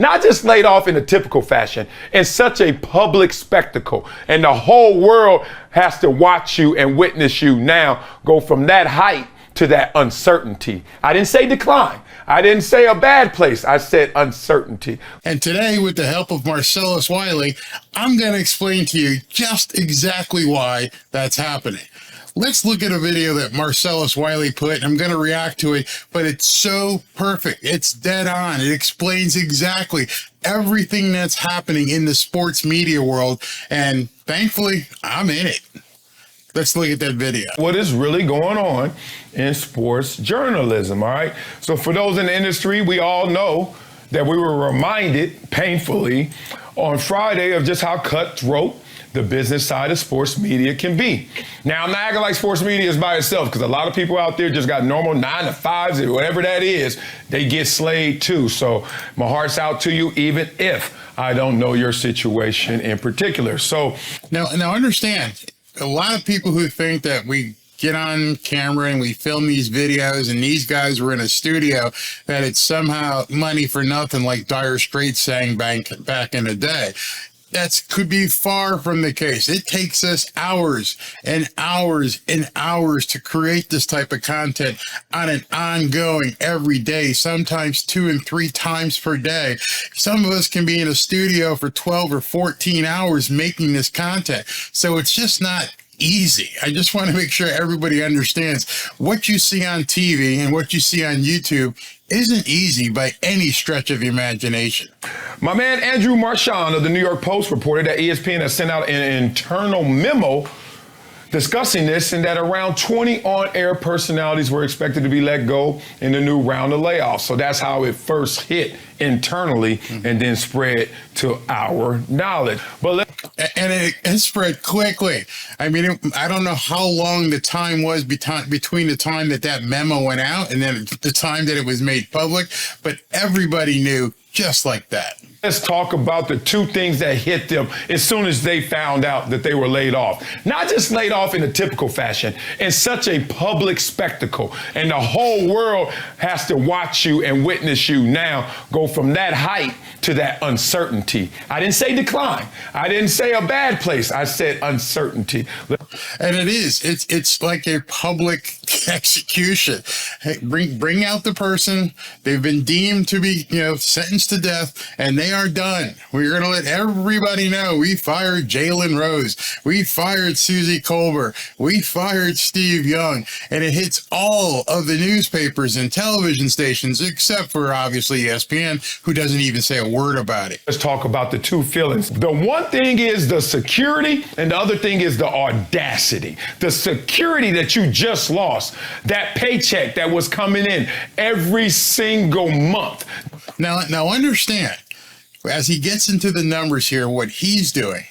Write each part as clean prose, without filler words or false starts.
Not just laid off in a typical fashion, in such a public spectacle. And the whole world has to watch you and witness you now go from that height to that uncertainty. I didn't say decline. I didn't say a bad place. I said uncertainty. And today, with the help of Marcellus Wiley, I'm going to explain to you just exactly why that's happening. Let's look at a video that Marcellus Wiley put. I'm going to react to it, but it's so perfect. It's dead on. It explains exactly everything that's happening in the sports media world. And thankfully, I'm in it. Let's look at that video. What is really going on in sports journalism, all right? So for those in the industry, we all know that we were reminded painfully on Friday of just how cutthroat the business side of sports media can be. Now, I'm not acting like sports media is by itself, because a lot of people out there just got normal 9 to 5s, whatever that is, they get slayed too. So my heart's out to you, even if I don't know your situation in particular. So now understand, a lot of people who think that we get on camera and we film these videos and these guys were in a studio, that it's somehow money for nothing, like Dire Straits sang back in the day. That could be far from the case. It takes us hours and hours and hours to create this type of content on an ongoing, every day, sometimes 2 and 3 times per day. Some of us can be in a studio for 12 or 14 hours making this content. So it's just not easy. I just want to make sure everybody understands what you see on TV and what you see on YouTube isn't easy by any stretch of imagination. My man Andrew Marchand of the New York Post reported that ESPN has sent out an internal memo discussing this, and that around 20 on-air personalities were expected to be let go in the new round of layoffs. So that's how it first hit internally and then spread to our knowledge. And it spread quickly. I mean, I don't know how long the time was between the time that memo went out and then the time that it was made public, but everybody knew just like that. Let's talk about the 2 things that hit them as soon as they found out that they were laid off. Not just laid off in a typical fashion, in such a public spectacle. And the whole world has to watch you and witness you now go from that height to that uncertainty. I didn't say decline. I didn't say a bad place. I said uncertainty. And it is. It's like a public execution. Hey, bring out the person. They've been deemed to be, sentenced to death, and they are done. We're going to let everybody know we fired Jalen Rose. We fired Suzy Kolber. We fired Steve Young. And it hits all of the newspapers and television stations, except for obviously ESPN, who doesn't even say a word about it. Let's talk about the 2 feelings. The one thing is the security, and the other thing is the audacity. The security that you just lost, that paycheck that was coming in every single month. Now understand, as he gets into the numbers here, what he's doing,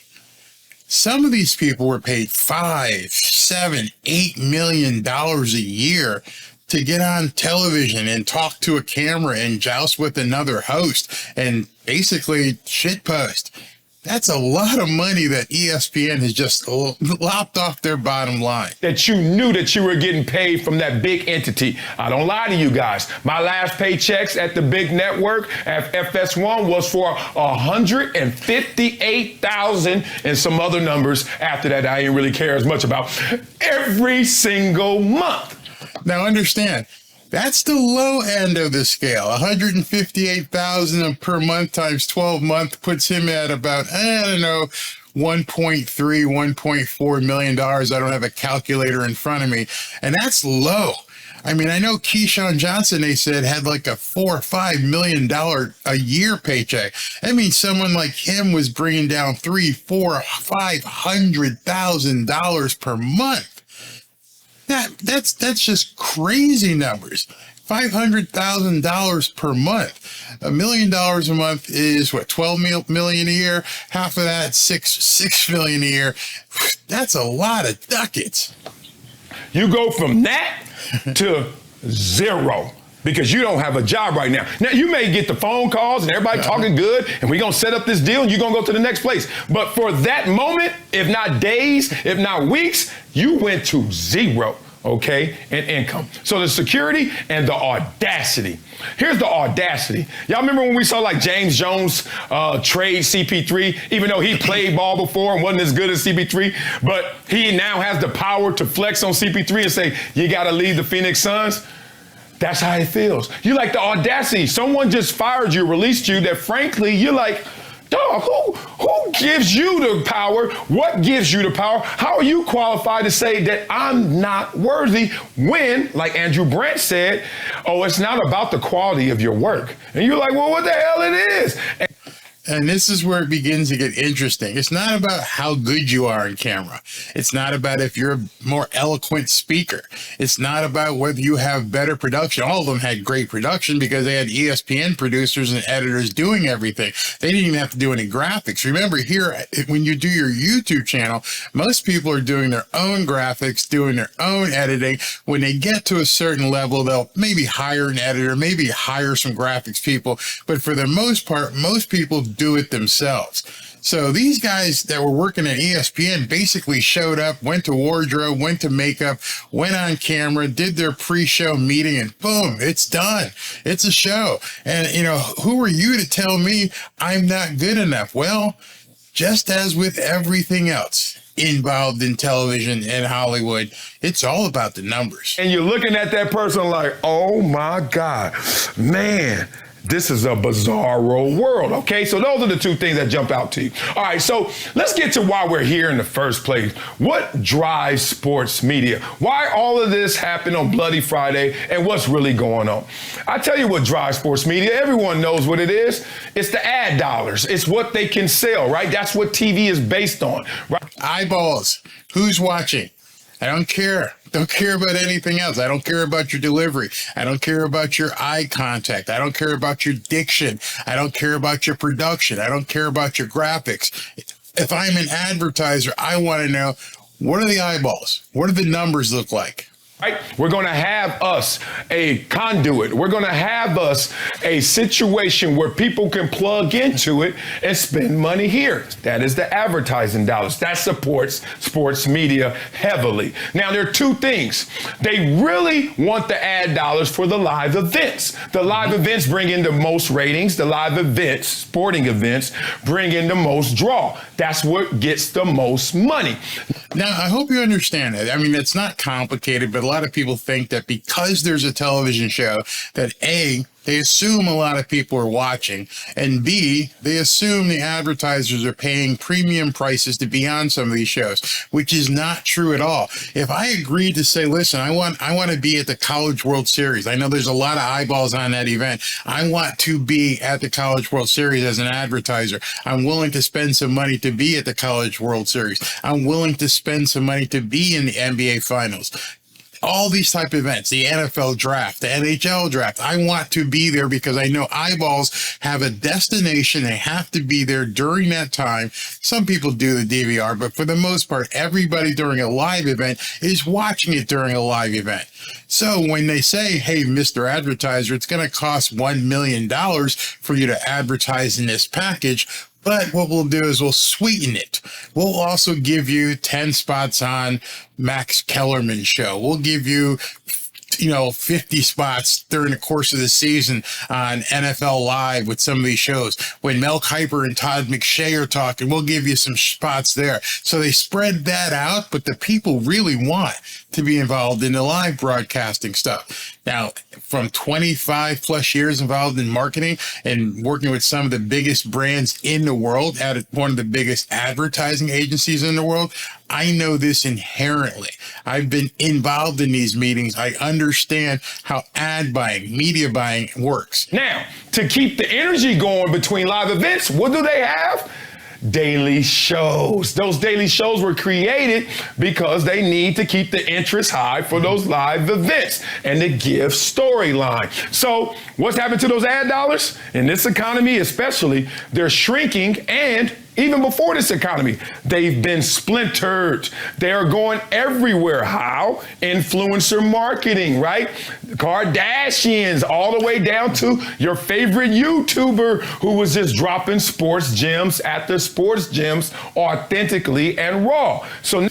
some of these people were paid $5, $7, $8 million a year to get on television and talk to a camera and joust with another host and basically shitpost. That's a lot of money that ESPN has just lopped off their bottom line. That you knew that you were getting paid from that big entity. I don't lie to you guys. My last paychecks at the big network at FS1 was for $158,000 and some other numbers after that I didn't really care as much about every single month. Now understand, that's the low end of the scale. $158,000 per month times 12 months puts him at about, $1.3, $1.4 million. I don't have a calculator in front of me. And that's low. I mean, I know Keyshawn Johnson, they said, had like a $4 or $5 million a year paycheck. That means someone like him was bringing down $300,000, $400,000, $500,000 per month. That's just crazy numbers. $500,000 per month. $1 million a month is what, 12 million a year? Half of that, $6 million a year. That's a lot of ducats. You go from that to 0 because you don't have a job right now. Now, you may get the phone calls and everybody talking good, and we're going to set up this deal and you're going to go to the next place. But for that moment, if not days, if not weeks, you went to 0. okay, and income. So the security and the audacity. Here's the audacity. Y'all remember when we saw like James Jones trade CP3, even though he played ball before and wasn't as good as CP3, but he now has the power to flex on CP3 and say, you got to leave the Phoenix Suns? That's how it feels. You like the audacity. Someone just fired you, released you, that frankly, you're like, dog, who gives you the power? What gives you the power? How are you qualified to say that I'm not worthy when, like Andrew Brandt said, oh, it's not about the quality of your work. And you're like, well, what the hell it is? And this is where it begins to get interesting. It's not about how good you are on camera. It's not about if you're a more eloquent speaker. It's not about whether you have better production. All of them had great production because they had ESPN producers and editors doing everything. They didn't even have to do any graphics. Remember here, when you do your YouTube channel, most people are doing their own graphics, doing their own editing. When they get to a certain level, they'll maybe hire an editor, maybe hire some graphics people. But for the most part, most people do it themselves. So these guys that were working at ESPN basically showed up, went to wardrobe, went to makeup, went on camera, did their pre-show meeting, and boom, it's done. It's a show. And, you know, who are you to tell me I'm not good enough? Well, just as with everything else involved in television and Hollywood, it's all about the numbers. And you're looking at that person like, oh my God, man, this is a bizarro world, okay? So those are the two things that jump out to you. All right, so let's get to why we're here in the first place. What drives sports media? Why all of this happened on Bloody Friday, and what's really going on? I tell you what drives sports media. Everyone knows what it is. It's the ad dollars. It's what they can sell, right? That's what TV is based on, right? Eyeballs. Who's watching? I don't care. Don't care about anything else. I don't care about your delivery. I don't care about your eye contact. I don't care about your diction. I don't care about your production. I don't care about your graphics. If I'm an advertiser, I want to know, what are the eyeballs? What do the numbers look like? Right? We're going to have us a conduit. We're going to have us a situation where people can plug into it and spend money here. That is the advertising dollars. That supports sports media heavily. Now, there are two things. They really want the ad dollars for the live events. The live events bring in the most ratings. The live events, sporting events, bring in the most draw. That's what gets the most money. Now, I hope you understand it. I mean, it's not complicated, but a lot of people think that because there's a television show that A, they assume a lot of people are watching, and B, they assume the advertisers are paying premium prices to be on some of these shows, which is not true at all. If I agreed to say, listen, I want to be at the College World Series. I know there's a lot of eyeballs on that event. I want to be at the College World Series as an advertiser. I'm willing to spend some money to be at the College World Series. I'm willing to spend some money to be in the NBA Finals. All these type of events, the NFL draft, the NHL draft. I want to be there because I know eyeballs have a destination. They have to be there during that time. Some people do the DVR, but for the most part, everybody during a live event is watching it during a live event. So when they say, hey, Mr. Advertiser, it's going to cost $1 million for you to advertise in this package, but what we'll do is we'll sweeten it. We'll also give you 10 spots on Max Kellerman's show. We'll give you, 50 spots during the course of the season on NFL Live with some of these shows. When Mel Kiper and Todd McShay are talking, we'll give you some spots there. So they spread that out, but the people really want to be involved in the live broadcasting stuff. Now, from 25 plus years involved in marketing and working with some of the biggest brands in the world at one of the biggest advertising agencies in the world, I know this inherently. I've been involved in these meetings. I understand how ad buying, media buying works. Now, to keep the energy going between live events, what do they have? Daily shows. Those daily shows were created because they need to keep the interest high for those live events and to give storyline. So what's happened to those ad dollars? In this economy especially, they're shrinking, and even before this economy, they've been splintered. They are going everywhere. How? Influencer marketing, right? Kardashians, all the way down to your favorite YouTuber who was just dropping sports gems at the sports gyms authentically and raw. So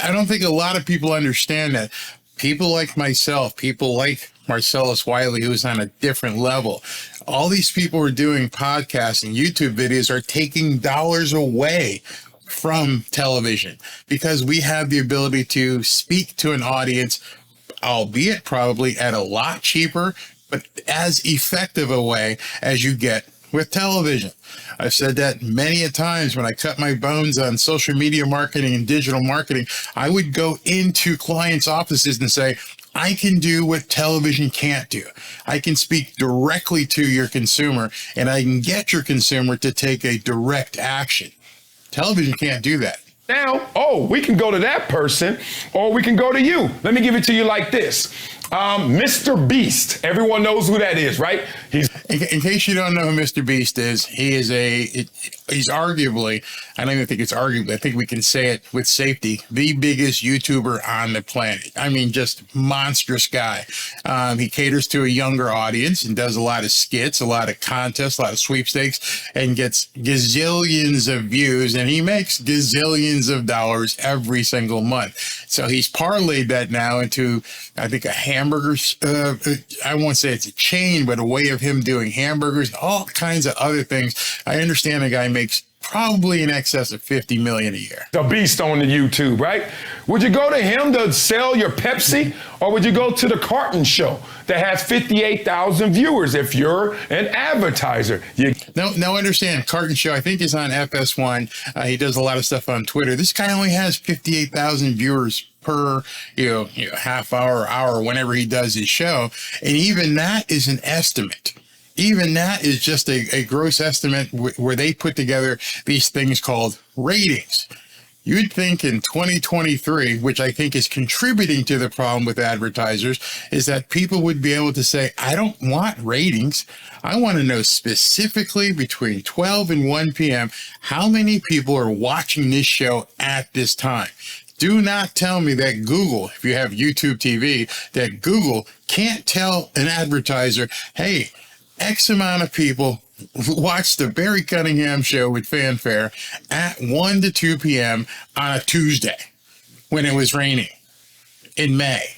I don't think a lot of people understand that. people like myself, people like Marcellus Wiley, who's on a different level. All these people who are doing podcasts and YouTube videos are taking dollars away from television because we have the ability to speak to an audience, albeit probably at a lot cheaper, but as effective a way as you get with television. I've said that many a times when I cut my bones on social media marketing and digital marketing. I would go into clients' offices and say, I can do what television can't do. I can speak directly to your consumer, and I can get your consumer to take a direct action. Television can't do that. Now, we can go to that person, or we can go to you. Let me give it to you like this. Mr. Beast. Everyone knows who that is, right? In case you don't know who Mr. Beast is, he's arguably, I don't even think it's arguably, I think we can say it with safety, the biggest YouTuber on the planet. I mean, just monstrous guy. He caters to a younger audience and does a lot of skits, a lot of contests, a lot of sweepstakes, and gets gazillions of views, and he makes gazillions of dollars every single month. So he's parlayed that now into, I think, a hamburgers, I won't say it's a chain, but a way of him doing hamburgers, all kinds of other things. I understand the guy makes probably in excess of $50 million a year. The Beast on the YouTube, right? Would you go to him to sell your Pepsi, or would you go to the Carton Show that has 58,000 viewers if you're an advertiser? No, understand. Carton Show, I think, is on FS1. He does a lot of stuff on Twitter. This guy only has 58,000 viewers per half hour, whenever he does his show. And even that is an estimate. Even that is just a gross estimate where they put together these things called ratings. You'd think in 2023, which I think is contributing to the problem with advertisers, is that people would be able to say, I don't want ratings. I want to know specifically between 12 and 1 p.m. how many people are watching this show at this time. Do not tell me that Google, if you have YouTube TV, that Google can't tell an advertiser, hey, X amount of people watch the Barry Cunningham show with Fanfare at 1 to 2 p.m. on a Tuesday when it was raining in May.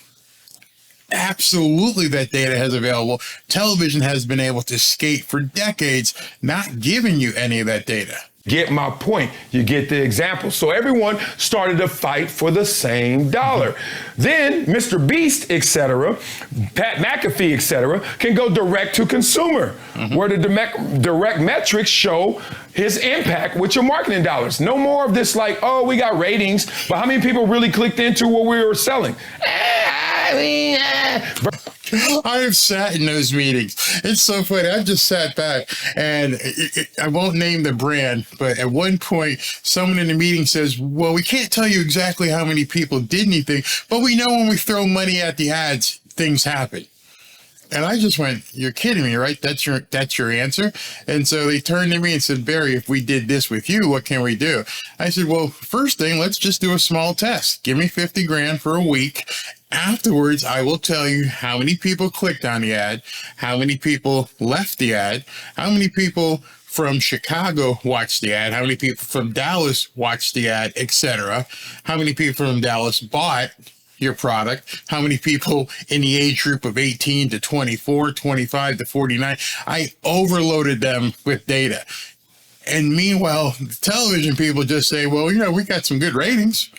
Absolutely, that data has available. Television has been able to skate for decades, not giving you any of that data. Get my point. You get the example. So everyone started to fight for the same dollar. Then Mr. Beast, etc., Pat McAfee, etc., can go direct to consumer, where the direct metrics show his impact with your marketing dollars. No more of this like, oh, we got ratings, but how many people really clicked into what we were selling? I have sat in those meetings. It's so funny. I've just sat back, and I won't name the brand, but at one point, someone in the meeting says, well, we can't tell you exactly how many people did anything, but we know when we throw money at the ads, things happen. And I just went, you're kidding me, right? That's your answer? And so they turned to me and said, Barry, if we did this with you, what can we do? I said, well, first thing, let's just do a small test. Give me 50 grand for a week. Afterwards, I will tell you how many people clicked on the ad, how many people left the ad, how many people from Chicago watched the ad, how many people from Dallas watched the ad, etc. How many people from Dallas bought your product, how many people in the age group of 18 to 24, 25 to 49. I overloaded them with data. And meanwhile, the television people just say, well, we got some good ratings.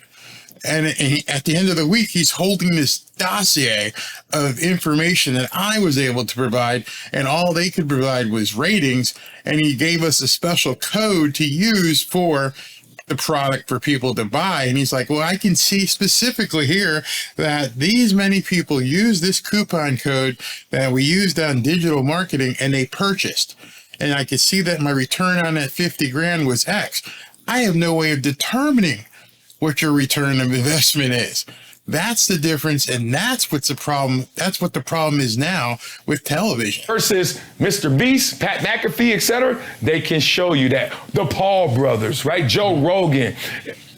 And at the end of the week, he's holding this dossier of information that I was able to provide, and all they could provide was ratings. And he gave us a special code to use for the product for people to buy. And he's like, well, I can see specifically here that these many people use this coupon code that we used on digital marketing, and they purchased. And I could see that my return on that 50 grand was X. I have no way of determining what your return of investment is. That's the difference, and that's what's the problem. That's what the problem is now with television. Versus Mr. Beast, Pat McAfee, etc., they can show you that. The Paul brothers, right? Joe Rogan,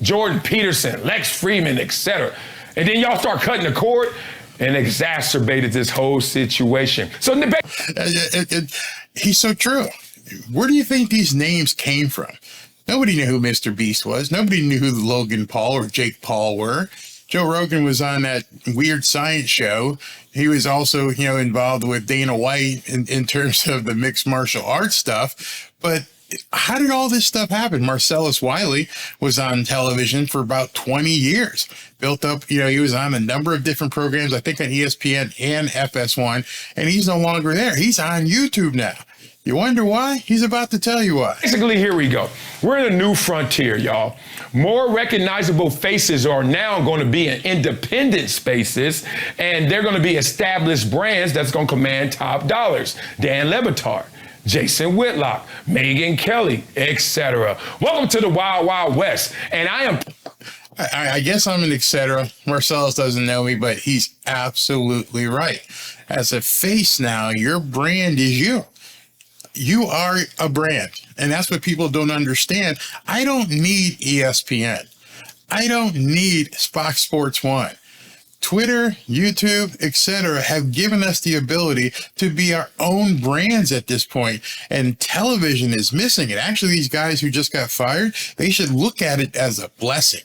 Jordan Peterson, Lex Friedman, etc. And then y'all start cutting the cord and exacerbated this whole situation. So he's so true. Where do you think these names came from? Nobody knew who Mr. Beast was. Nobody knew who Logan Paul or Jake Paul were. Joe Rogan was on that weird science show. He was also, involved with Dana White in terms of the mixed martial arts stuff. But how did all this stuff happen? Marcellus Wiley was on television for about 20 years, built up, he was on a number of different programs, I think on ESPN and FS1, and he's no longer there. He's on YouTube now. You wonder why? He's about to tell you why. Basically, here we go. We're in a new frontier, y'all. More recognizable faces are now going to be in independent spaces, and they're going to be established brands that's going to command top dollars. Dan Le Batard, Jason Whitlock, Megyn Kelly, etc. Welcome to the Wild Wild West, and I guess I'm an etc. Marcellus doesn't know me, but he's absolutely right. As a face now, your brand is you. You are a brand, and that's what people don't understand. I don't need ESPN. I don't need Fox Sports 1. Twitter, YouTube, etc. have given us the ability to be our own brands at this point, and television is missing it. Actually, these guys who just got fired, they should look at it as a blessing.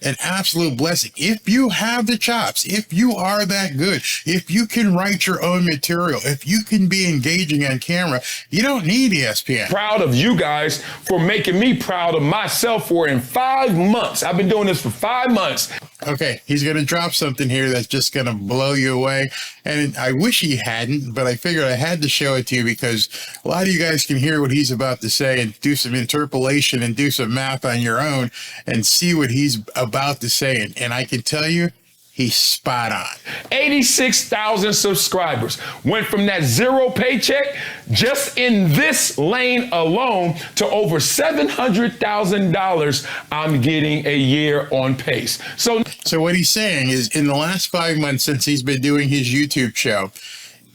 An absolute blessing. If you have the chops, if you are that good, if you can write your own material, if you can be engaging on camera, you don't need ESPN. Proud of you guys for making me proud of myself for in 5 months. I've been doing this for 5 months. Okay, he's going to drop something here that's just going to blow you away. And I wish he hadn't, but I figured I had to show it to you because a lot of you guys can hear what he's about to say and do some interpolation and do some math on your own and see what he's about to say. And I can tell you, he's spot on. 86,000 subscribers. Went from that zero paycheck just in this lane alone to over $700,000 I'm getting a year on pace. So what he's saying is in the last 5 months since he's been doing his YouTube show,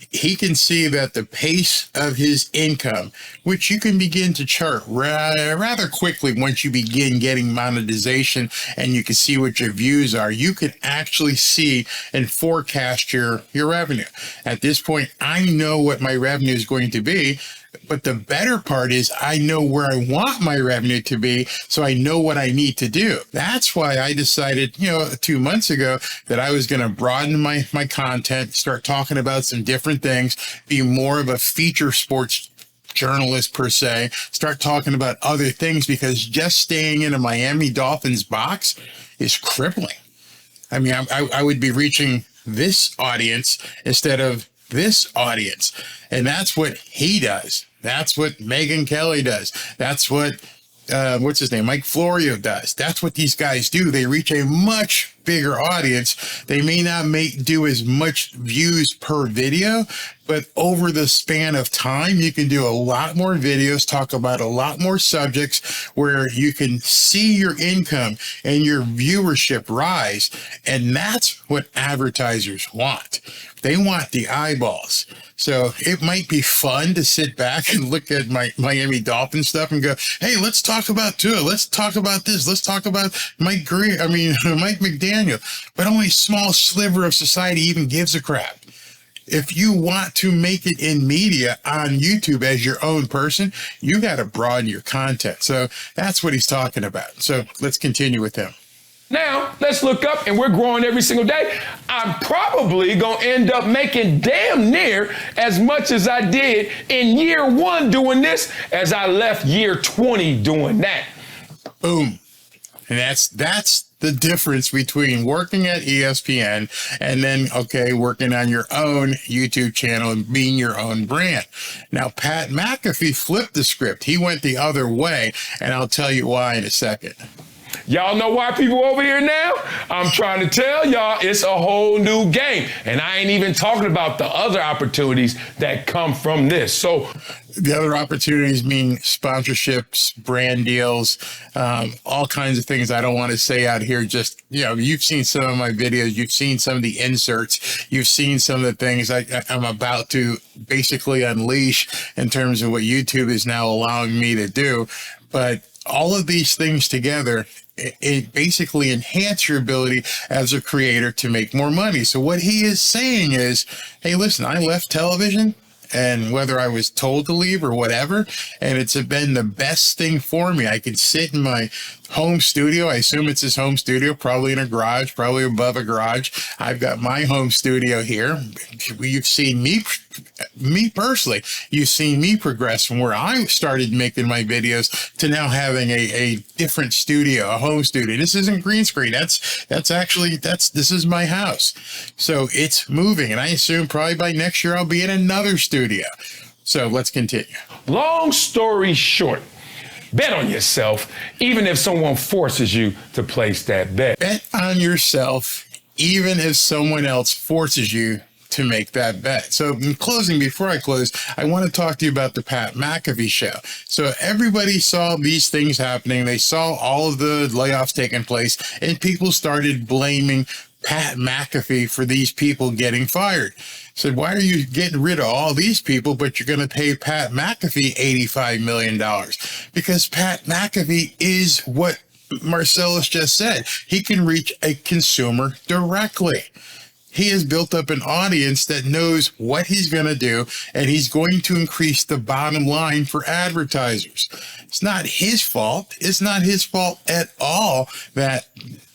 he can see that the pace of his income, which you can begin to chart rather quickly once you begin getting monetization and you can see what your views are, you can actually see and forecast your revenue. At this point, I know what my revenue is going to be. But the better part is I know where I want my revenue to be, so I know what I need to do. That's why I decided, 2 months ago that I was going to broaden my content, start talking about some different things, be more of a feature sports journalist per se, start talking about other things because just staying in a Miami Dolphins box is crippling. I mean, I would be reaching this audience instead of this audience. And that's what he does. That's what Megyn Kelly does. That's what, what's his name? Mike Florio does. That's what these guys do. They reach a much bigger audience. They may not do as much views per video, but over the span of time, you can do a lot more videos, talk about a lot more subjects where you can see your income and your viewership rise. And that's what advertisers want. They want the eyeballs. So it might be fun to sit back and look at my Miami Dolphins stuff and go, hey, let's talk about Tua. Let's talk about this. Let's talk about Mike McDaniel. But only a small sliver of society even gives a crap. If you want to make it in media on YouTube as your own person, you got to broaden your content. So that's what he's talking about. So let's continue with him. Now, let's look up, and we're growing every single day. I'm probably going to end up making damn near as much as I did in year 1 doing this as I left year 20 doing that. Boom. And that's the difference between working at ESPN and then, working on your own YouTube channel and being your own brand. Now, Pat McAfee flipped the script. He went the other way, and I'll tell you why in a second. Y'all know why people over here now? I'm trying to tell y'all it's a whole new game. And I ain't even talking about the other opportunities that come from this. So the other opportunities mean sponsorships, brand deals, all kinds of things I don't want to say out here. Just, you've seen some of my videos. You've seen some of the inserts. You've seen some of the things I'm about to basically unleash in terms of what YouTube is now allowing me to do. But all of these things together, it basically enhance your ability as a creator to make more money. So what he is saying is, hey, listen, I left television, and whether I was told to leave or whatever, and it's been the best thing for me. I can sit in my home studio. I assume it's his home studio, probably in a garage, probably above a garage. I've got my home studio here. You've seen me personally, you've seen me progress from where I started making my videos to now having a different studio, a home studio. This isn't green screen. This is my house. So it's moving, and I assume probably by next year I'll be in another studio. So let's continue. Long story short, bet on yourself, even if someone forces you to place that bet. Bet on yourself, even if someone else forces you to make that bet. So in closing, before I close, I want to talk to you about the Pat McAfee show. So everybody saw these things happening. They saw all of the layoffs taking place, and people started blaming Pat McAfee for these people getting fired. Said, why are you getting rid of all these people, but you're going to pay Pat McAfee $85 million? Because Pat McAfee is what Marcellus just said. He can reach a consumer directly. He has built up an audience that knows what he's going to do, and he's going to increase the bottom line for advertisers. It's not his fault. It's not his fault at all that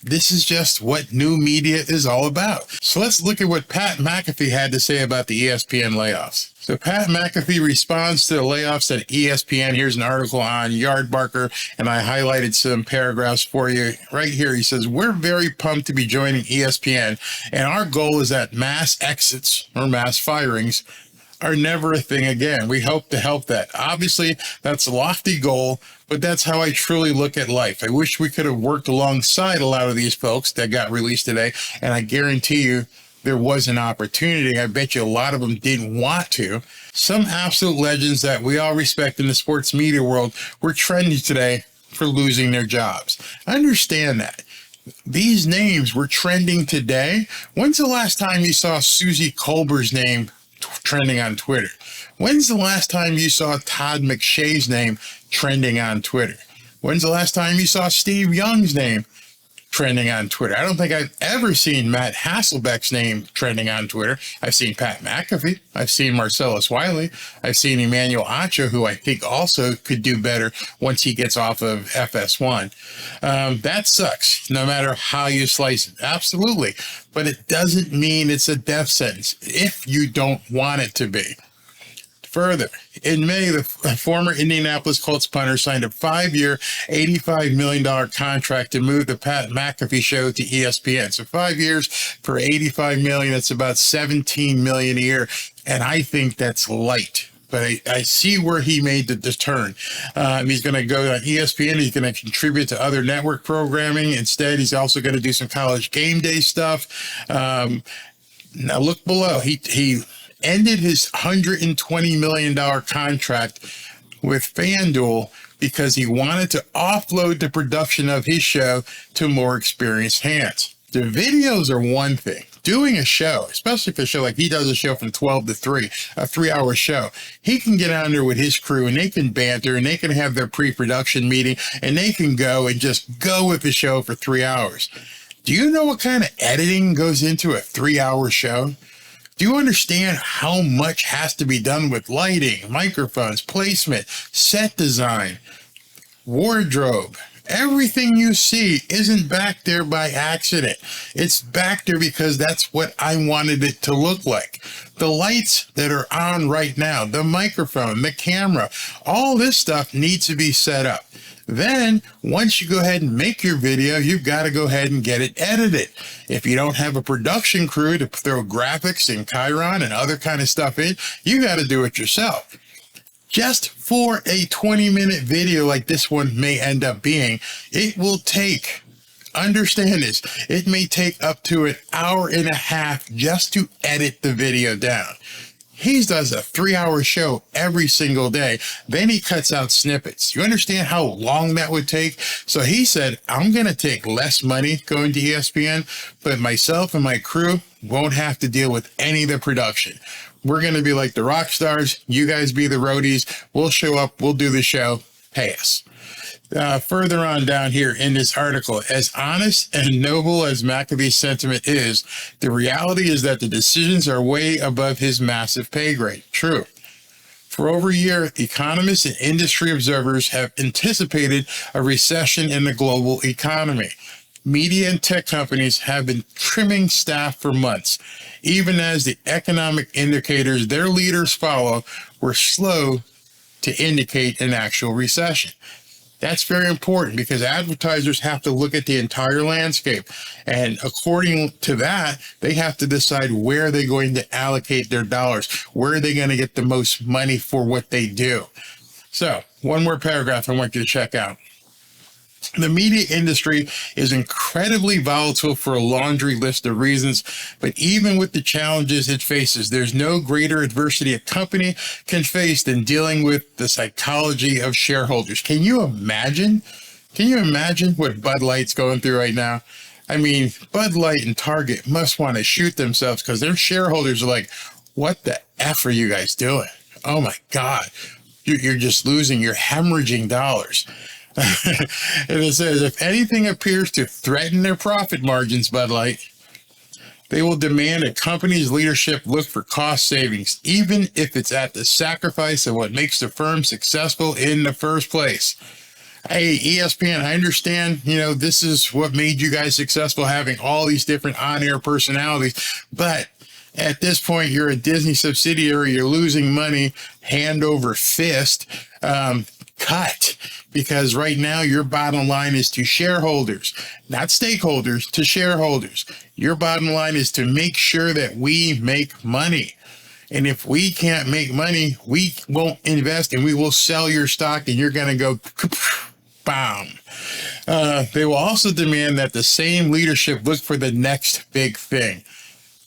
this is just what new media is all about. So let's look at what Pat McAfee had to say about the ESPN layoffs. So Pat McAfee responds to the layoffs at ESPN. Here's an article on Yardbarker, and I highlighted some paragraphs for you right here. He says, we're very pumped to be joining ESPN, and our goal is that mass exits or mass firings are never a thing again. We hope to help that. Obviously, that's a lofty goal, but that's how I truly look at life. I wish we could have worked alongside a lot of these folks that got released today, and I guarantee you there was an opportunity. I bet you a lot of them didn't want to. Some absolute legends that we all respect in the sports media world were trending today for losing their jobs. I understand that. These names were trending today. When's the last time you saw Suzy Kolber's name trending on Twitter? When's the last time you saw Todd McShay's name trending on Twitter? When's the last time you saw Steve Young's name trending on Twitter? I don't think I've ever seen Matt Hasselbeck's name trending on Twitter. I've seen Pat McAfee. I've seen Marcellus Wiley. I've seen Emmanuel Acho, who I think also could do better once he gets off of FS1. That sucks, no matter how you slice it. Absolutely. But it doesn't mean it's a death sentence if you don't want it to be. Further, in May, the former Indianapolis Colts punter signed a 5-year, $85 million contract to move the Pat McAfee show to ESPN. So 5 years for $85 million, that's about $17 million a year. And I think that's light. But I see where he made the turn. He's going to go on ESPN. He's going to contribute to other network programming. Instead, he's also going to do some college game day stuff. Now look below. He ended his $120 million contract with FanDuel because he wanted to offload the production of his show to more experienced hands. The videos are one thing. Doing a show, especially for a show like he does a show from 12 to 3, a 3-hour show, he can get on there with his crew and they can banter and they can have their pre-production meeting and they can go and just go with the show for 3 hours. Do you know what kind of editing goes into a 3-hour show? Do you understand how much has to be done with lighting, microphones, placement, set design, wardrobe? Everything you see isn't back there by accident. It's back there because that's what I wanted it to look like. The lights that are on right now, the microphone, the camera, all this stuff needs to be set up. Then, once you go ahead and make your video, you've got to go ahead and get it edited. If you don't have a production crew to throw graphics and Chiron and other kind of stuff in, you got to do it yourself. Just for a 20-minute video like this one may end up being, it will take, understand this, it may take up to an hour and a half just to edit the video down. He does a 3-hour show every single day. Then he cuts out snippets. You understand how long that would take? So he said, I'm going to take less money going to ESPN, but myself and my crew won't have to deal with any of the production. We're going to be like the rock stars. You guys be the roadies. We'll show up. We'll do the show. Pay us. Further on down here in this article, as honest and noble as McAfee's sentiment is, the reality is that the decisions are way above his massive pay grade. True. For over a year, economists and industry observers have anticipated a recession in the global economy. Media and tech companies have been trimming staff for months, even as the economic indicators their leaders follow were slow to indicate an actual recession. That's very important because advertisers have to look at the entire landscape. And according to that, they have to decide where they're going to allocate their dollars. Where are they going to get the most money for what they do? So one more paragraph I want you to check out. The media industry is incredibly volatile for a laundry list of reasons, but even with the challenges it faces, there's no greater adversity a company can face than dealing with the psychology of shareholders. Can you imagine? Can you imagine what Bud Light's going through right now? I mean, Bud Light and Target must want to shoot themselves because their shareholders are like, what the F are you guys doing? Oh my God, you're just losing, you're hemorrhaging dollars. And it says, if anything appears to threaten their profit margins, Bud Light, they will demand a company's leadership look for cost savings, even if it's at the sacrifice of what makes the firm successful in the first place. Hey, ESPN, I understand, this is what made you guys successful, having all these different on-air personalities, but at this point, you're a Disney subsidiary, you're losing money hand over fist. Cut, because right now your bottom line is to shareholders, not stakeholders, to shareholders. Your bottom line is to make sure that we make money. And if we can't make money, we won't invest and we will sell your stock and you're going to go bam. They will also demand that the same leadership look for the next big thing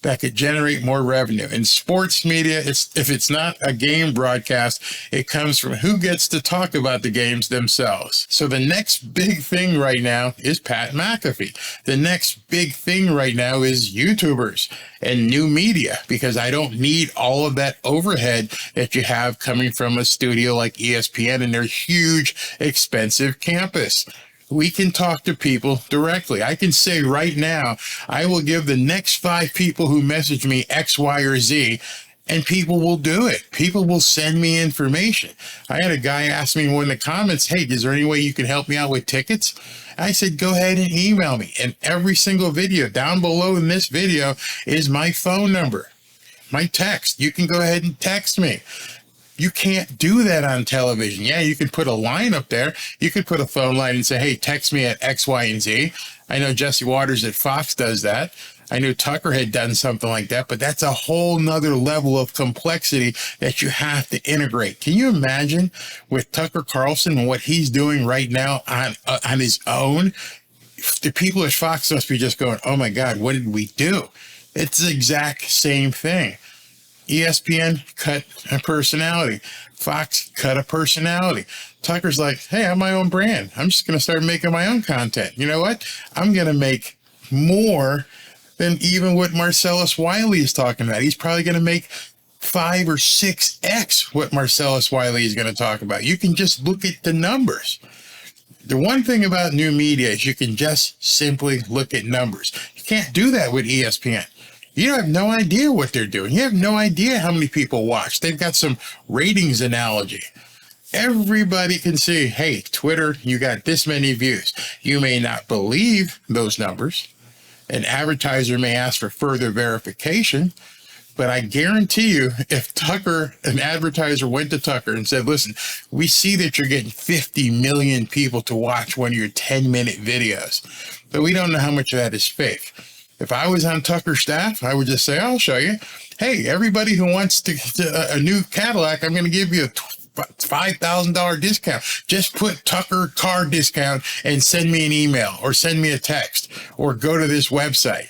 that could generate more revenue. In sports media, if it's not a game broadcast, it comes from who gets to talk about the games themselves. So the next big thing right now is Pat McAfee. The next big thing right now is YouTubers and new media, because I don't need all of that overhead that you have coming from a studio like ESPN and their huge, expensive campus. We can talk to people directly. I can say right now, I will give the next 5 people who message me X, Y, or Z, and people will do it. People will send me information. I had a guy ask me in one of the comments, hey, is there any way you can help me out with tickets? I said, go ahead and email me. And every single video down below in this video is my phone number, my text. You can go ahead and text me. You can't do that on television. Yeah, you can put a line up there. You could put a phone line and say, hey, text me at X, Y, and Z. I know Jesse Waters at Fox does that. I knew Tucker had done something like that, but that's a whole nother level of complexity that you have to integrate. Can you imagine with Tucker Carlson and what he's doing right now on his own? The people at Fox must be just going, oh my God, what did we do? It's the exact same thing. ESPN cut a personality. Fox cut a personality. Tucker's like, hey, I'm my own brand. I'm just going to start making my own content. You know what? I'm going to make more than even what Marcellus Wiley is talking about. He's probably going to make 5 or 6x what Marcellus Wiley is going to talk about. You can just look at the numbers. The one thing about new media is you can just simply look at numbers. You can't do that with ESPN. You have no idea what they're doing. You have no idea how many people watch. They've got some ratings analogy. Everybody can see, hey, Twitter, you got this many views. You may not believe those numbers. An advertiser may ask for further verification, but I guarantee you, if Tucker, an advertiser went to Tucker and said, listen, we see that you're getting 50 million people to watch one of your 10-minute videos, but we don't know how much of that is fake. If I was on Tucker's staff, I would just say, I'll show you. Hey, everybody who wants a new Cadillac, I'm going to give you a $5,000 discount. Just put Tucker car discount and send me an email or send me a text or go to this website,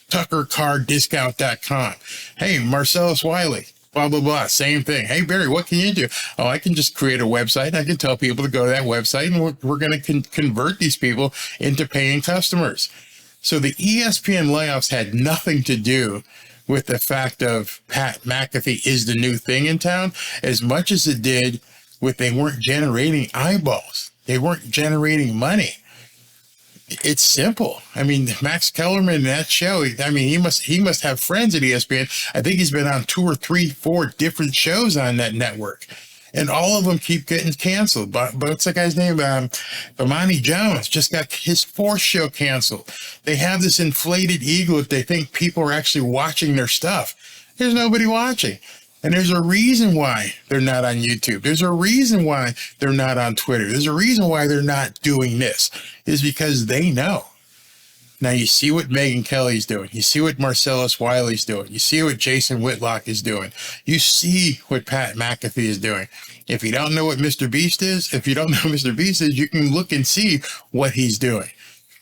tuckercardiscount.com. Hey, Marcellus Wiley, blah, blah, blah. Same thing. Hey, Barry, what can you do? Oh, I can just create a website. I can tell people to go to that website, and we're going to convert these people into paying customers. So the ESPN layoffs had nothing to do with the fact of Pat McAfee is the new thing in town, as much as it did with they weren't generating eyeballs. They weren't generating money. It's simple. I mean, Max Kellerman, that show, I mean, he must have friends at ESPN. I think he's been on 2 or 3, 4 different shows on that network. And all of them keep getting canceled. But what's that guy's name? Bomani Jones just got his 4th show canceled. They have this inflated ego if they think people are actually watching their stuff. There's nobody watching. And there's a reason why they're not on YouTube. There's a reason why they're not on Twitter. There's a reason why they're not doing this. Is because they know. Now you see what Megyn Kelly's doing. You see what Marcellus Wiley's doing. You see what Jason Whitlock is doing. You see what Pat McAfee is doing. If you don't know what Mr. Beast is, you can look and see what he's doing.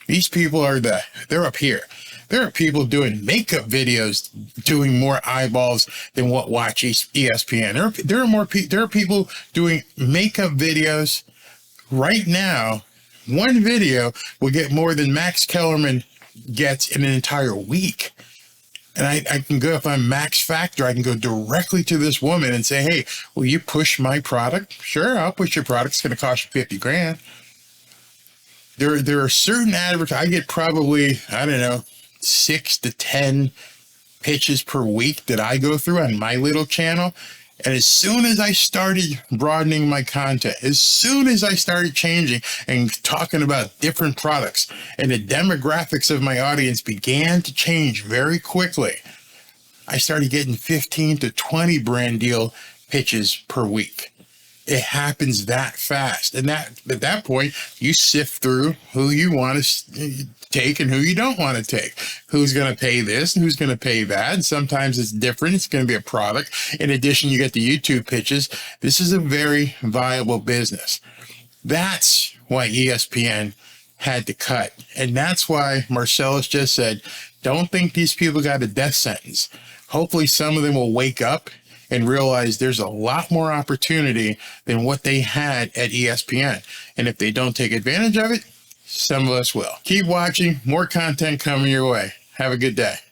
These people they're up here. There are people doing makeup videos doing more eyeballs than what watch ESPN. There are people doing makeup videos right now. One video will get more than Max Kellerman gets in an entire week. And I can go, if I'm Max Factor, I can go directly to this woman and say, hey, will you push my product? Sure, I'll push your product. It's going to cost you $50,000. There are certain I get probably, I don't know, 6 to 10 pitches per week that I go through on my little channel. And as soon as I started broadening my content, as soon as I started changing and talking about different products, and the demographics of my audience began to change very quickly, I started getting 15 to 20 brand deal pitches per week. It happens that fast. And at that point, you sift through who you want to take and who you don't want to take. Who's going to pay this and who's going to pay that. And sometimes it's different. It's going to be a product. In addition, you get the YouTube pitches. This is a very viable business. That's why ESPN had to cut. And that's why Marcellus just said, don't think these people got a death sentence. Hopefully some of them will wake up and realize there's a lot more opportunity than what they had at ESPN. And if they don't take advantage of it, some of us will. Keep watching. More content coming your way. Have a good day.